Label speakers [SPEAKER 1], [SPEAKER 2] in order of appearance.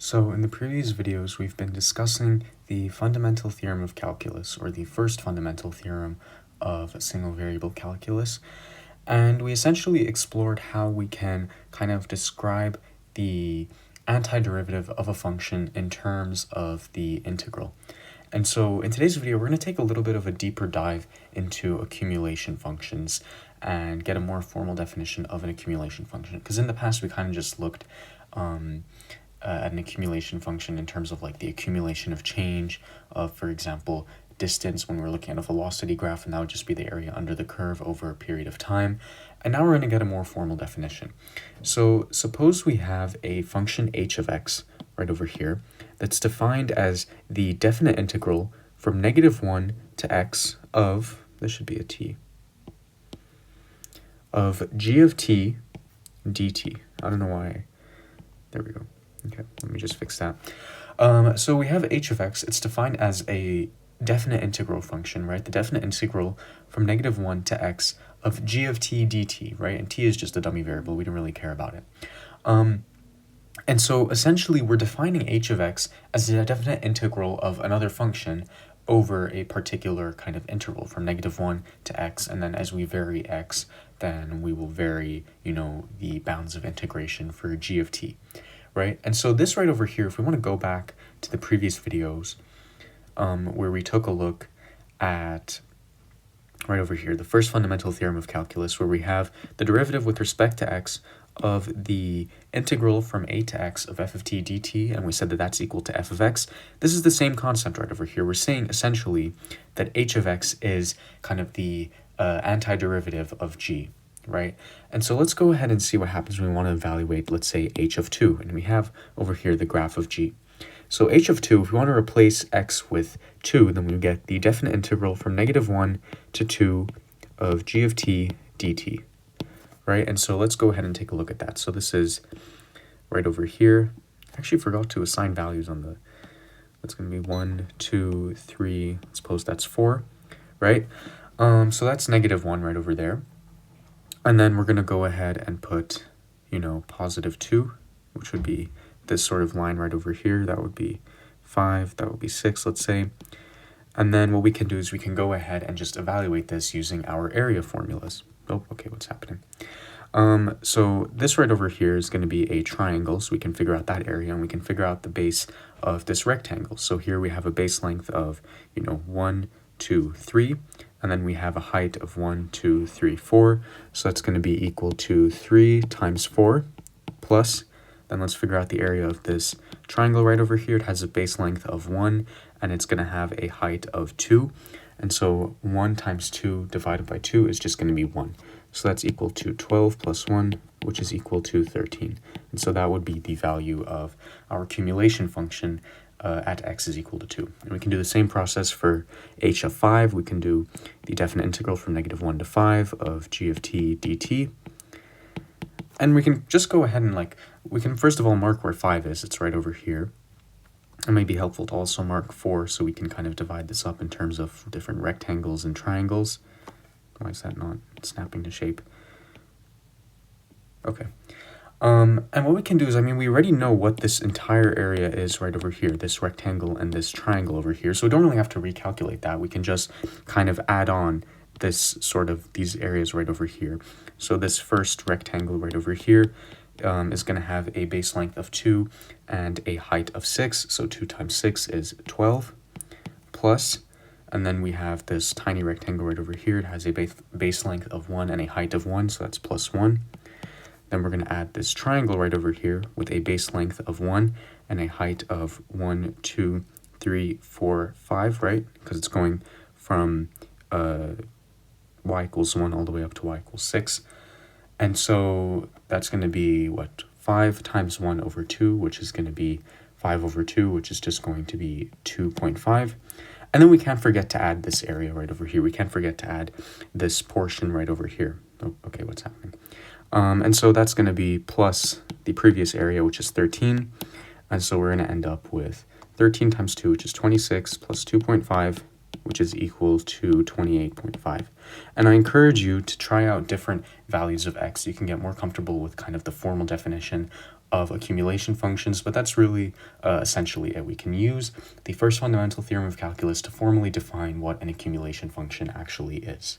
[SPEAKER 1] So in the previous videos, we've been discussing the fundamental theorem of calculus, or the first fundamental theorem of single variable calculus. And we essentially explored how we can kind of describe the antiderivative of a function in terms of the integral. And so in today's video, we're going to take a little bit of a deeper dive into accumulation functions and get a more formal definition of an accumulation function. Because in the past, we kind of just looked at an accumulation function in terms of like the accumulation of change of, for example, distance when we're looking at a velocity graph, and that would just be the area under the curve over a period of time. And now we're going to get a more formal definition. So suppose we have a function h of x right over here that's defined as the definite integral from -1 to x of, this should be a t, of g of t dt. I don't know why. There we go. Okay, let me just fix that. So we have h of x. It's defined as a definite integral function, right? The definite integral from -1 to x of g of t dt, right? And t is just a dummy variable. We don't really care about it. And so essentially we're defining h of x as a definite integral of another function over a particular kind of interval from -1 to x, and then as we vary x, then we will vary, the bounds of integration for g of t, right? And so this right over here, if we want to go back to the previous videos where we took a look at right over here, the first fundamental theorem of calculus, where we have the derivative with respect to x of the integral from a to x of f of t dt, and we said that that's equal to f of x. This is the same concept right over here. We're saying essentially that h of x is kind of the antiderivative of g, right? And so let's go ahead and see what happens when we want to evaluate, let's say, h of 2, and we have over here the graph of g. So h of 2, if we want to replace x with 2, then we get the definite integral from -1 to 2 of g of t dt, right? And so let's go ahead and take a look at that. So this is right over here. I actually forgot to assign values on the, that's going to be 1, 2, 3, suppose that's 4, right? So that's -1 right over there. And then we're going to go ahead and put, +2, which would be this sort of line right over here. That would be 5, that would be 6, let's say. And then what we can do is we can go ahead and just evaluate this using our area formulas. Oh, okay, what's happening? So this right over here is going to be a triangle, so we can figure out that area, and we can figure out the base of this rectangle. So here we have a base length of, 1, 2, 3, and then we have a height of 1, 2, 3, 4. So that's going to be equal to 3 times 4 plus, then let's figure out the area of this triangle right over here. It has a base length of 1, and it's going to have a height of 2. And so 1 times 2 divided by 2 is just going to be 1. So that's equal to 12 plus 1, which is equal to 13. And so that would be the value of our accumulation function at x is equal to 2. And we can do the same process for h of 5. We can do the definite integral from -1 to 5 of g of t dt. And we can just go ahead and we can first of all mark where 5 is. It's right over here. It may be helpful to also mark 4 so we can kind of divide this up in terms of different rectangles and triangles. Why is that not snapping to shape? Okay. And what we can do is, we already know what this entire area is right over here, this rectangle and this triangle over here. So we don't really have to recalculate that. We can just kind of add on this these areas right over here. So this first rectangle right over here is going to have a base length of 2 and a height of 6. So 2 times 6 is 12 plus, and then we have this tiny rectangle right over here. It has a base length of 1 and a height of 1, so that's plus 1. Then we're going to add this triangle right over here with a base length of 1 and a height of 1, 2, 3, 4, 5, right? Because it's going from y equals 1 all the way up to y equals 6. And so that's going to be, 5 times 1 over 2, which is going to be 5 over 2, which is just going to be 2.5. And then we can't forget to add this area right over here. We can't forget to add this portion right over here. Oh, okay, what's happening? And so that's going to be plus the previous area, which is 13. And so we're going to end up with 13 times 2, which is 26, plus 2.5, which is equal to 28.5. And I encourage you to try out different values of x. You can get more comfortable with kind of the formal definition of accumulation functions, but that's really essentially it. We can use the first fundamental theorem of calculus to formally define what an accumulation function actually is.